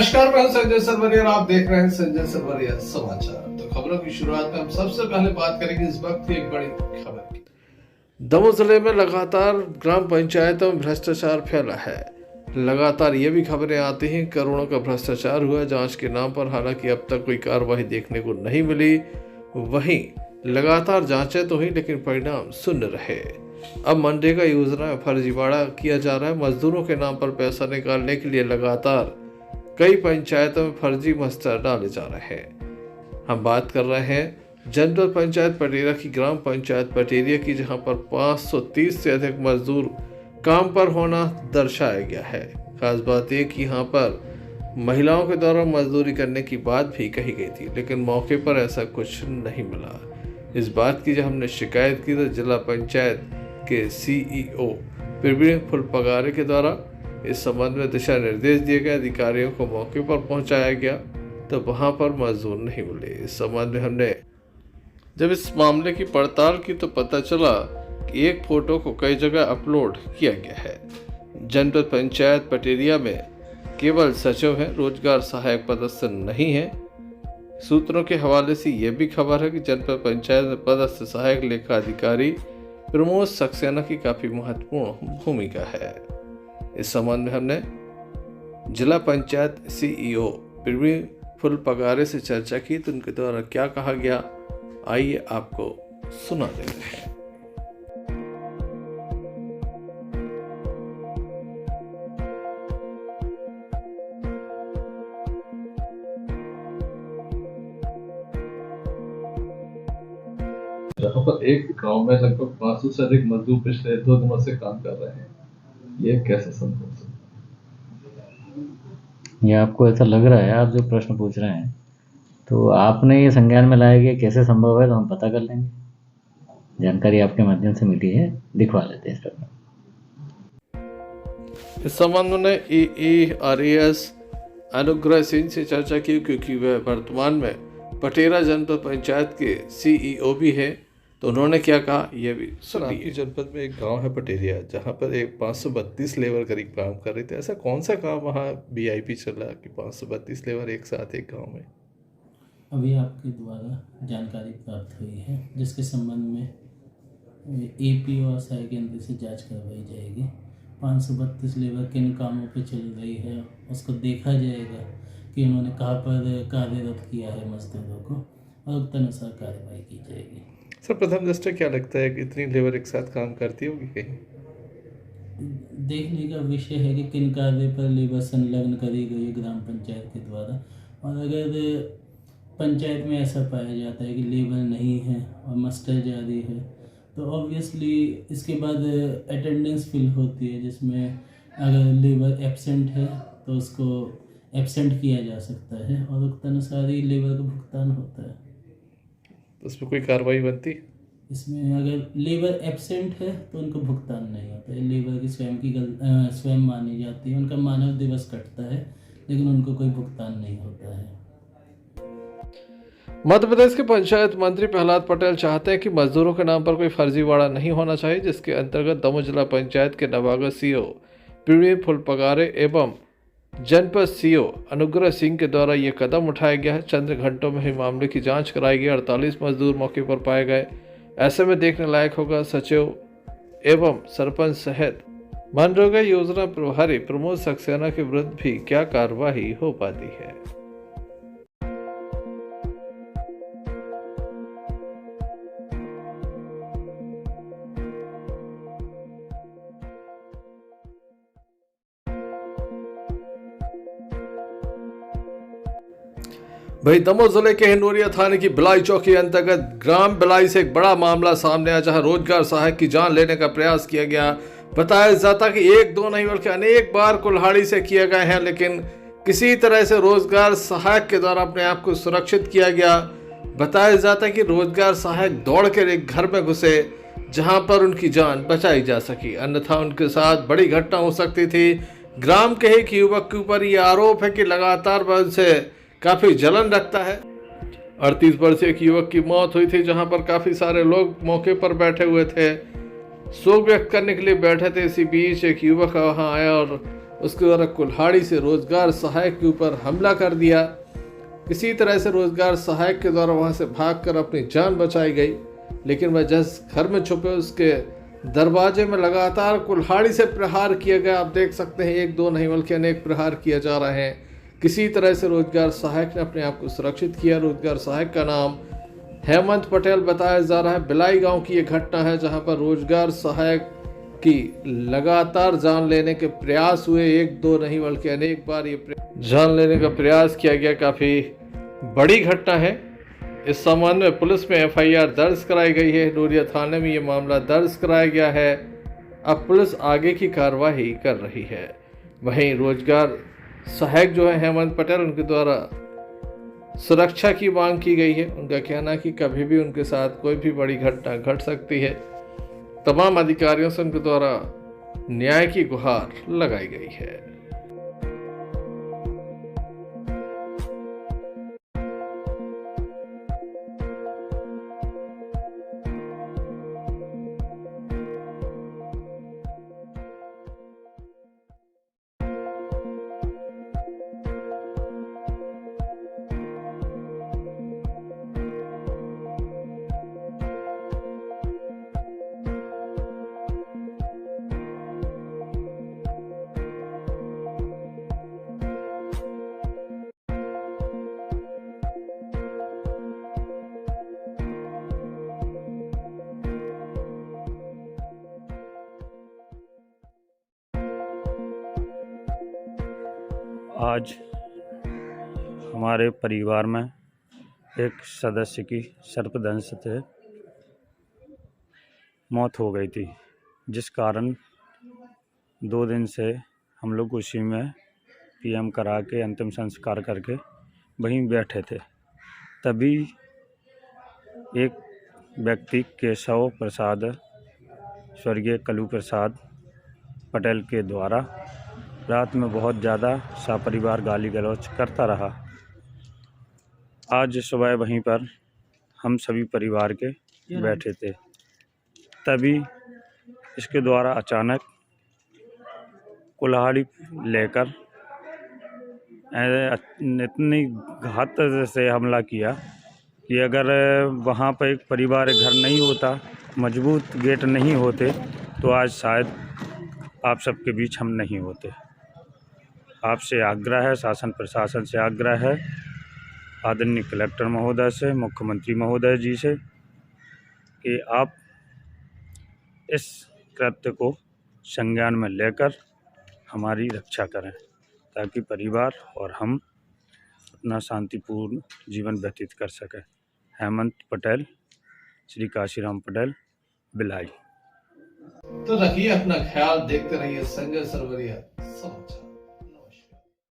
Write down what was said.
नमस्कार, मैं हूं संजय सरवरिया और आप देख रहे हैं संजय सरवरिया समाचार। तो खबरों की शुरुआत में हम सबसे पहले बात करेंगे इस वक्त की एक बड़ी खबर की। दमोह जिले में लगातार ग्राम पंचायतों में भ्रष्टाचार फैला है। लगातार ये भी खबरें आती हैं करोड़ों का भ्रष्टाचार हुआ जांच के नाम पर, हालांकि अब तक कोई कार्रवाई देखने को नहीं मिली। वहीं लगातार जांचें तो हुई लेकिन परिणाम शून्य रहे। अब मनरेगा योजना में फर्जीवाड़ा किया जा रहा है। मजदूरों के नाम पर पैसा निकालने के लिए लगातार कई पंचायतों में फर्जी मस्टर डाले जा रहे हैं। हम बात कर रहे हैं जनपद पंचायत पटेरिया की, ग्राम पंचायत पटेरिया की, जहां पर 530 से अधिक मजदूर काम पर होना दर्शाया गया है। खास बात यह कि यहाँ पर महिलाओं के द्वारा मजदूरी करने की बात भी कही गई थी, लेकिन मौके पर ऐसा कुछ नहीं मिला। इस बात की जब हमने शिकायत की तो जिला पंचायत के CEO प्रवीण फुलपगारे के द्वारा इस संबंध में दिशा निर्देश दिए गए। अधिकारियों को मौके पर पहुंचाया गया तो वहां पर मजदूर नहीं मिले। इस संबंध में हमने जब इस मामले की पड़ताल की तो पता चला कि एक फोटो को कई जगह अपलोड किया गया है। जनपद पंचायत पटेरिया में केवल सचिव है, रोजगार सहायक पदस्थ नहीं है। सूत्रों के हवाले से यह भी खबर है कि जनपद पंचायत में पदस्थ सहायक लेखा अधिकारी प्रमोद सक्सेना की काफी महत्वपूर्ण भूमिका है। इस संबंध में हमने जिला पंचायत CEO प्रवीण फुलपगारे से चर्चा की तो उनके द्वारा क्या कहा गया, आइए आपको सुना देते हैं। जहाँ पर एक गांव में लगभग 500 से अधिक मजदूर पिछले 2 दिनों से काम कर रहे हैं, ये कैसे संभव है? ये आपको ऐसा लग रहा है, आप जो प्रश्न पूछ रहे हैं तो आपने ये संज्ञान में लाया कि कैसे संभव है, तो हम पता कर लेंगे। जानकारी आपके माध्यम से मिली है, दिखवा लेते हैं इस पर। इस संबंध में EERAS अनुग्रह सिंह से चर्चा की, क्योंकि वह वर्तमान में पटेरा जनपद पंचायत के CEO भी है। तो उन्होंने क्या कहा ये भी सुनिए। जनपद में एक गांव है पटेरिया, जहां पर एक 532 लेबर करीब काम कर रहे थे। ऐसा कौन सा काम वहां VIP चल रहा कि 532 लेबर एक साथ एक गांव में? अभी आपके द्वारा जानकारी प्राप्त हुई है, जिसके संबंध में AP और सहायक केंद्र से जांच करवाई जाएगी। 532 लेबर किन कामों पे चल रही है उसको देखा जाएगा कि उन्होंने कहाँ पर कार्यरत किया है मजदूरों को, और तदनुसार कार्रवाई की जाएगी। सर, प्रथम दृष्टया क्या लगता है कि इतनी लेबर एक साथ काम करती होगी? कहीं देखने का विषय है कि किन कार्य पर लेबर संलग्न करी गई है ग्राम पंचायत के द्वारा। और अगर पंचायत में ऐसा पाया जाता है कि लेबर नहीं है और मस्टर जारी है, तो ऑब्वियसली इसके बाद अटेंडेंस फिल होती है, जिसमें अगर लेबर एब्सेंट है तो उसको एब्सेंट किया जा सकता है और उक्त अनुसार ही लेबर का भुगतान होता है। तो उसमें कोई कार्रवाई बनती? इसमें अगर लेबर एब्सेंट है तो उनको भुगतान नहीं होता है। लेबर की स्वयं मानी जाती है, उनका मानव दिवस कटता है, लेकिन उनको कोई भुगतान नहीं होता है। मध्य प्रदेश के पंचायत मंत्री प्रहलाद पटेल चाहते हैं कि मजदूरों के नाम पर कोई फर्जीवाड़ा नहीं होना चाहिए, जिसके अंतर्गत दमोह जिला पंचायत के नवागत CEO प्रवीण फुलपगारे एवं जनपद CEO अनुग्रह सिंह के द्वारा ये कदम उठाया गया है। चंद घंटों में ही मामले की जांच कराई गई। 48 मजदूर मौके पर पाए गए। ऐसे में देखने लायक होगा सचिव एवं सरपंच सहित मनरेगा योजना प्रभारी प्रमोद सक्सेना के विरुद्ध भी क्या कार्रवाई हो पाती है। भाई दमोह जिले के हिंडोरिया थाने की बिलाई चौकी अंतर्गत ग्राम बिलाई से एक बड़ा मामला सामने आया, जहां रोजगार सहायक की जान लेने का प्रयास किया गया। बताया जाता कि एक दो नहीं बल्कि अनेक बार कुल्हाड़ी से किए गए हैं, लेकिन किसी तरह से रोजगार सहायक के द्वारा अपने आप को सुरक्षित किया गया। बताया जाता है कि रोजगार सहायक दौड़कर एक घर में घुसे, जहां पर उनकी जान बचाई जा सकी, अन्यथा उनके साथ बड़ी घटना हो सकती थी। ग्राम के एक युवक के ऊपर यह आरोप है कि लगातार वह उनसे काफी जलन रखता है। 38 वर्षीय एक युवक की मौत हुई थी, जहां पर काफी सारे लोग मौके पर बैठे हुए थे, शोक व्यक्त करने के लिए बैठे थे। इसी बीच एक युवक वहां आया और उसके द्वारा कुल्हाड़ी से रोजगार सहायक के ऊपर हमला कर दिया। किसी तरह से रोजगार सहायक के द्वारा वहां से भागकर अपनी जान बचाई गई, लेकिन वह जिस घर में छुपे उसके दरवाजे में लगातार कुल्हाड़ी से प्रहार किया गया। आप देख सकते हैं, एक दो नहीं बल्कि अनेक प्रहार किए जा रहे हैं। किसी तरह से रोजगार सहायक ने अपने आप को सुरक्षित किया। रोजगार सहायक का नाम हेमंत पटेल बताया जा रहा है। बिलाई गांव की ये घटना है जहां पर रोजगार सहायक की लगातार जान लेने के प्रयास हुए। एक दो नहीं बल्कि अनेक बार ये जान लेने का प्रयास किया गया। काफ़ी बड़ी घटना है। इस संबंध में पुलिस में FIR दर्ज कराई गई है। डोरिया थाने में ये मामला दर्ज कराया गया है। अब पुलिस आगे की कार्रवाई कर रही है। वहीं रोजगार सहायक जो है हेमंत पटेल, उनके द्वारा सुरक्षा की मांग की गई है। उनका कहना है कि कभी भी उनके साथ कोई भी बड़ी घटना घट सकती है। तमाम अधिकारियों से उनके द्वारा न्याय की गुहार लगाई गई है। आज हमारे परिवार में एक सदस्य की सर्पदंश से मौत हो गई थी, जिस कारण 2 दिन से हम लोग उसी में PM करा के अंतिम संस्कार करके वहीं बैठे थे। तभी एक व्यक्ति केशव प्रसाद स्वर्गीय कलू प्रसाद पटेल के द्वारा रात में बहुत ज़्यादा सपरिवार गाली गलौज करता रहा। आज सुबह वहीं पर हम सभी परिवार के बैठे थे, तभी इसके द्वारा अचानक कुल्हाड़ी लेकर इतनी घात से हमला किया कि अगर वहाँ पर एक परिवार घर नहीं होता, मजबूत गेट नहीं होते, तो आज शायद आप सबके बीच हम नहीं होते। आपसे आग्रह है, शासन प्रशासन से आग्रह है, आदरणीय कलेक्टर महोदय से, मुख्यमंत्री महोदय जी से, कि आप इस कृत्य को संज्ञान में लेकर हमारी रक्षा करें, ताकि परिवार और हम अपना शांतिपूर्ण जीवन व्यतीत कर सकें। हेमंत पटेल, श्री काशीराम पटेल, बिलाई। तो रखिए अपना ख्याल, देखते रहिए संजय सरवरिया समाचार।